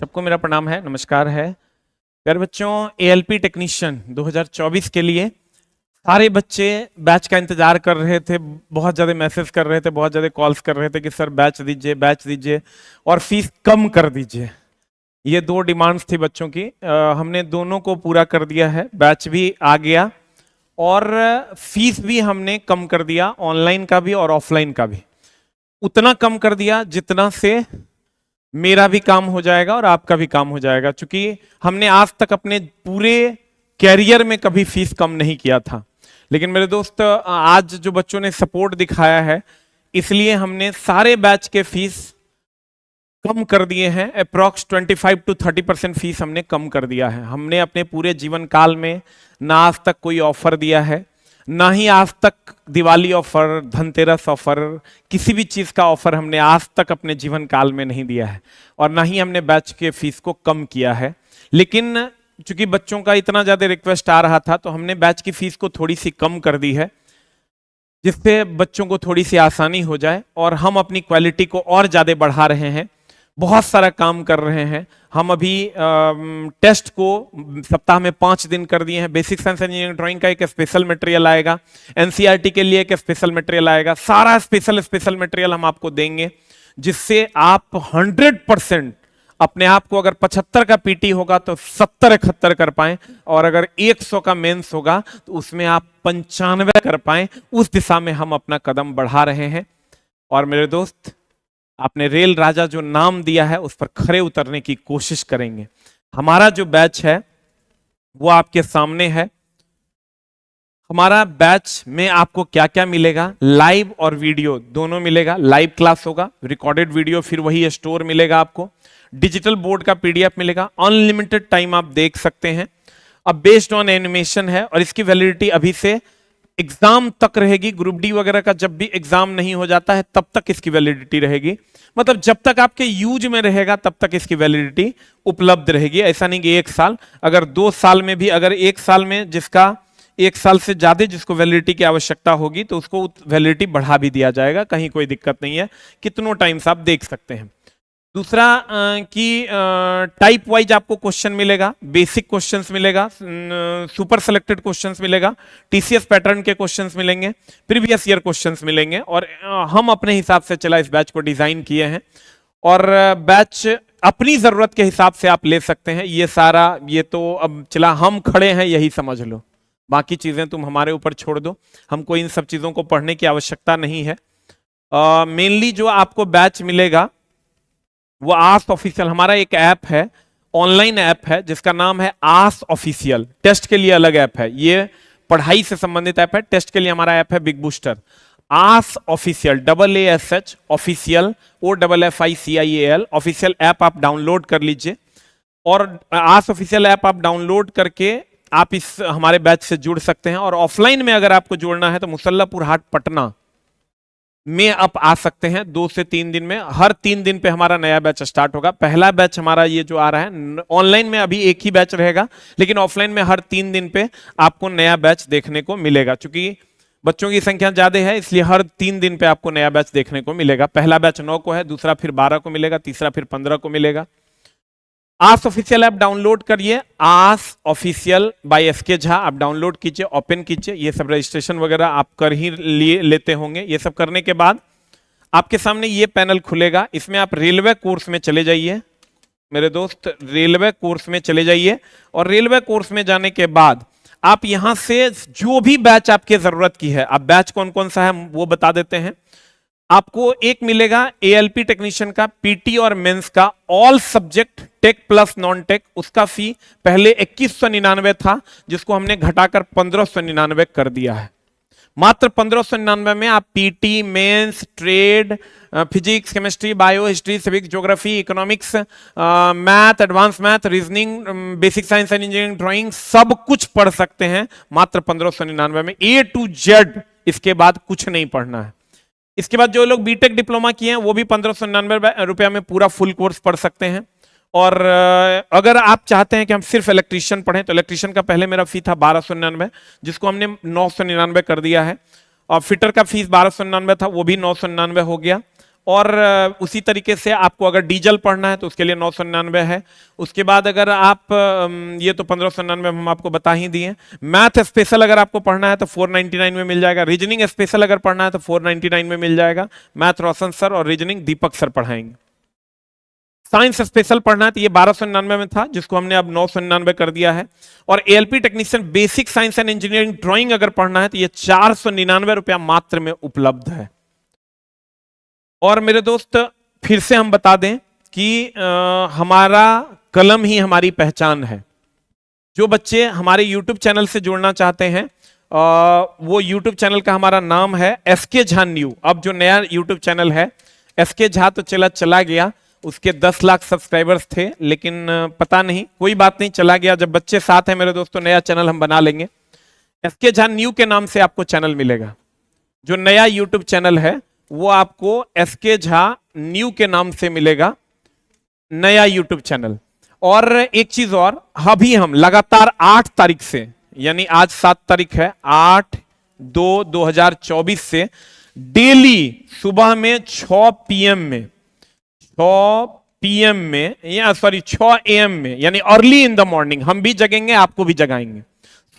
सबको मेरा प्रणाम है, नमस्कार है। प्यारे बच्चों, एएलपी टेक्नीशियन 2024 के लिए सारे बच्चे बैच का इंतजार कर रहे थे, बहुत ज़्यादा मैसेज कर रहे थे, बहुत ज़्यादा कॉल्स कर रहे थे कि सर बैच दीजिए और फीस कम कर दीजिए। ये दो डिमांड्स थी बच्चों की। हमने दोनों को पूरा कर दिया है, बैच भी आ गया और फीस भी हमने कम कर दिया, ऑनलाइन का भी और ऑफलाइन का भी। उतना कम कर दिया जितना से मेरा भी काम हो जाएगा और आपका भी काम हो जाएगा, क्योंकि हमने आज तक अपने पूरे कैरियर में कभी फीस कम नहीं किया था। लेकिन मेरे दोस्त, आज जो बच्चों ने सपोर्ट दिखाया है, इसलिए हमने सारे बैच के फीस कम कर दिए हैं। अप्रॉक्स 25 to 30% फीस हमने कम कर दिया है। हमने अपने पूरे जीवन काल में ना आज तक कोई ऑफर दिया है, ना ही आज तक दिवाली ऑफर, धनतेरस ऑफर, किसी भी चीज का ऑफर हमने आज तक अपने जीवन काल में नहीं दिया है, और ना ही हमने बैच के फीस को कम किया है। लेकिन चूंकि बच्चों का इतना ज्यादा रिक्वेस्ट आ रहा था, तो हमने बैच की फीस को थोड़ी सी कम कर दी है, जिससे बच्चों को थोड़ी सी आसानी हो जाए और हम अपनी क्वालिटी को और ज्यादा बढ़ा रहे हैं। बहुत सारा काम कर रहे हैं हम। अभी टेस्ट को सप्ताह में 5 दिन कर दिए हैं। बेसिक साइंस इंजीनियरिंग ड्राइंग का एक स्पेशल मटेरियल आएगा, एनसीईआरटी के लिए एक स्पेशल मटेरियल आएगा। सारा स्पेशल मटेरियल हम आपको देंगे, जिससे आप 100% अपने आप को, अगर 75 का पीटी होगा तो 70-71 कर पाए, और अगर 100 का मेंस होगा तो उसमें आप 95 कर पाए। उस दिशा में हम अपना कदम बढ़ा रहे हैं। और मेरे दोस्त, आपने रेल राजा जो नाम दिया है, उस पर खरे उतरने की कोशिश करेंगे। हमारा जो बैच है वो आपके सामने है। हमारा बैच में आपको क्या क्या मिलेगा, लाइव और वीडियो दोनों मिलेगा। लाइव क्लास होगा, रिकॉर्डेड वीडियो फिर वही स्टोर मिलेगा आपको, डिजिटल बोर्ड का पीडीएफ मिलेगा, अनलिमिटेड टाइम आप देख सकते हैं। अब बेस्ड ऑन एनिमेशन है और इसकी वैलिडिटी अभी से एग्जाम तक रहेगी। ग्रुप डी वगैरह का जब भी एग्जाम नहीं हो जाता है तब तक इसकी वैलिडिटी रहेगी। मतलब जब तक आपके यूज में रहेगा तब तक इसकी वैलिडिटी उपलब्ध रहेगी। ऐसा नहीं कि 1 साल, अगर 2 साल में भी, अगर 1 साल में जिसका 1 साल से ज्यादा जिसको वैलिडिटी की आवश्यकता होगी तो उसको वैलिडिटी बढ़ा भी दिया जाएगा। कहीं कोई दिक्कत नहीं है, कितनों टाइम्स आप देख सकते हैं। दूसरा कि टाइप वाइज आपको क्वेश्चन मिलेगा, बेसिक क्वेश्चंस मिलेगा, सुपर सेलेक्टेड क्वेश्चंस मिलेगा, टीसीएस पैटर्न के क्वेश्चंस मिलेंगे, प्रीवियस ईयर क्वेश्चंस मिलेंगे। और हम अपने हिसाब से चला इस बैच को डिजाइन किए हैं, और बैच अपनी जरूरत के हिसाब से आप ले सकते हैं। ये सारा, ये तो अब चला हम खड़े हैं यही समझ लो, बाकी चीजें तुम हमारे ऊपर छोड़ दो। हमको इन सब चीजों को पढ़ने की आवश्यकता नहीं है। मेनली जो आपको बैच मिलेगा वो आस्क ऑफिशियल, हमारा एक ऐप है, ऑनलाइन ऐप है, जिसका नाम है आस्क ऑफिशियल। टेस्ट के लिए अलग ऐप है, ये पढ़ाई से संबंधित ऐप है। टेस्ट के लिए हमारा ऐप है big booster. Ask official, AASH official, OFFICIAL official app आप डाउनलोड कर लीजिए। और आस्क ऑफिशियल ऐप आप डाउनलोड करके आप इस हमारे बैच से जुड़ सकते हैं। और ऑफलाइन में अगर आपको जुड़ना है तो मुसल्लापुर हाट पटना में आप आ सकते हैं 2 से 3 दिन में। हर 3 दिन पे हमारा नया बैच स्टार्ट होगा। पहला बैच हमारा ये जो आ रहा है, ऑनलाइन में अभी एक ही बैच रहेगा, लेकिन ऑफलाइन में हर 3 दिन पे आपको नया बैच देखने को मिलेगा। क्योंकि बच्चों की संख्या ज्यादा है, इसलिए हर 3 दिन पे आपको नया बैच देखने को मिलेगा। पहला बैच 9 को है, दूसरा फिर 12 को मिलेगा, तीसरा फिर 15 को मिलेगा। आस्क ऑफिशियल ऐप डाउनलोड करिए, ask official by SK Jha आप डाउनलोड कीजिए, ओपन कीजिए। ये सब रजिस्ट्रेशन वगैरह आप कर ही लेते होंगे। ये सब करने के बाद आपके सामने ये पैनल खुलेगा, इसमें आप रेलवे कोर्स में चले जाइए। मेरे दोस्त, रेलवे कोर्स में चले जाइए, और रेलवे कोर्स में जाने के बाद आप यहां से जो भी बैच आपके जरूरत की है, आप बैच कौन कौन सा है वो बता देते हैं। आपको एक मिलेगा एएलपी टेक्नीशियन का पीटी और मेंस का all subject tech plus non tech. उसका फी पहले 2199 था, जिसको हमने घटाकर 1599 कर दिया है। मात्र 1599 में आप PT, mains, trade, physics, chemistry, bio, history, civics, geography, economics, math, advance math, reasoning, basic science and engineering drawing सब कुछ पढ़ सकते हैं मात्र 1599 में, A to Z। इसके बाद कुछ नहीं पढ़ना है। इसके बाद जो लोग बीटेक डिप्लोमा किए हैं वो भी 1599 रुपया में पूरा फुल कोर्स पढ़ सकते हैं। और अगर आप चाहते हैं कि हम सिर्फ इलेक्ट्रीशियन पढ़ें, तो इलेक्ट्रीशियन का पहले मेरा फी था 1299, जिसको हमने 999 कर दिया है। और फिटर का फीस 1299 था, वो भी 999 हो गया। और उसी तरीके से आपको अगर डीजल पढ़ना है तो उसके लिए 999 है। उसके बाद अगर आप ये तो 1599 हम आपको बता ही दिए। मैथ स्पेशल अगर आपको पढ़ना है तो 499 में मिल जाएगा। रीजनिंग स्पेशल अगर पढ़ना है तो 499 में मिल जाएगा। मैथ रोशन सर और रीजनिंग दीपक सर पढ़ाएंगे। साइंस स्पेशल पढ़ना है तो ये 1299 में था, जिसको हमने अब 999 कर दिया है। और ALP technician basic science and engineering drawing अगर पढ़ना है तो ये 499 रुपया मात्र में उपलब्ध है। और मेरे दोस्त फिर से हम बता दें कि हमारा कलम ही हमारी पहचान है। जो बच्चे हमारे YouTube चैनल से जुड़ना चाहते हैं वो YouTube चैनल का हमारा नाम है एसके झा न्यू। अब जो नया YouTube चैनल है एसके झा तो चला गया, उसके 10 लाख सब्सक्राइबर्स थे, लेकिन पता नहीं, कोई बात नहीं, चला गया। जब बच्चे साथ हैं मेरे दोस्तों, नया चैनल हम बना लेंगे। एसके झा न्यू के नाम से आपको चैनल मिलेगा। जो नया YouTube चैनल है वो आपको एसके झा न्यू के नाम से मिलेगा, नया YouTube चैनल। और एक चीज और, अभी हम लगातार 8 तारीख से, यानी आज 7 तारीख है, 8/2/2024 से डेली सुबह में 6 PM में 6 AM में, यानी अर्ली इन द मॉर्निंग हम भी जगेंगे, आपको भी जगाएंगे।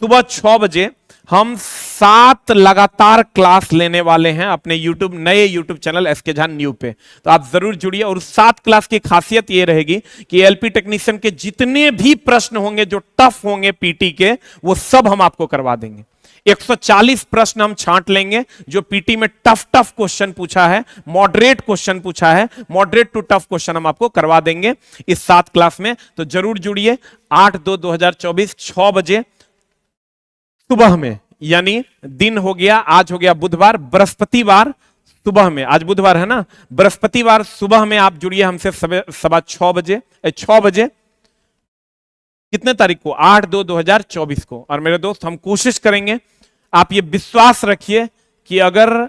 सुबह 6 बजे हम 7 लगातार क्लास लेने वाले हैं अपने नए YouTube channel SK Jha new पे। तो आप जरूर जुड़िए। और 7 क्लास की खासियत ये रहेगी कि एलपी टेक्नीशियन के जितने भी प्रश्न होंगे जो टफ होंगे पीटी के, वो सब हम आपको करवा देंगे। 140 प्रश्न हम छांट लेंगे जो पीटी में टफ क्वेश्चन पूछा है, मॉडरेट क्वेश्चन पूछा है, मॉडरेट टू टफ क्वेश्चन हम आपको करवा देंगे इस 7 क्लास में। तो जरूर जुड़िए 8/2/2024 6 बजे सुबह में, यानी दिन हो गया, आज हो गया बुधवार, बृहस्पतिवार सुबह में, आज बुधवार है ना, बृहस्पतिवार सुबह में आप जुड़िए हमसे 6:15 बजे, 6 बजे, कितने तारीख को, 8/2/2024 को। और मेरे दोस्त हम कोशिश करेंगे, आप ये विश्वास रखिए कि अगर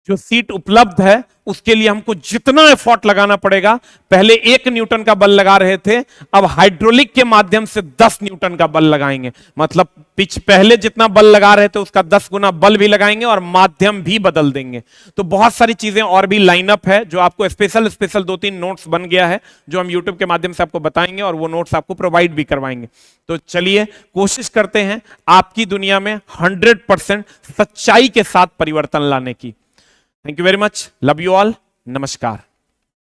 जो सीट उपलब्ध है उसके लिए हमको जितना एफर्ट लगाना पड़ेगा, पहले 1 न्यूटन का बल लगा रहे थे, अब हाइड्रोलिक के माध्यम से 10 न्यूटन का बल लगाएंगे। मतलब पहले जितना बल लगा रहे थे उसका 10 गुना बल भी लगाएंगे और माध्यम भी बदल देंगे। तो बहुत सारी चीजें और भी लाइनअप है जो आपको स्पेशल 2-3 नोट्स बन गया है जो हम यूट्यूब के माध्यम से आपको बताएंगे और वो नोट्स आपको प्रोवाइड भी करवाएंगे। तो चलिए कोशिश करते हैं आपकी दुनिया में 100% सच्चाई के साथ परिवर्तन लाने की। Thank you very much, love you all, नमस्कार।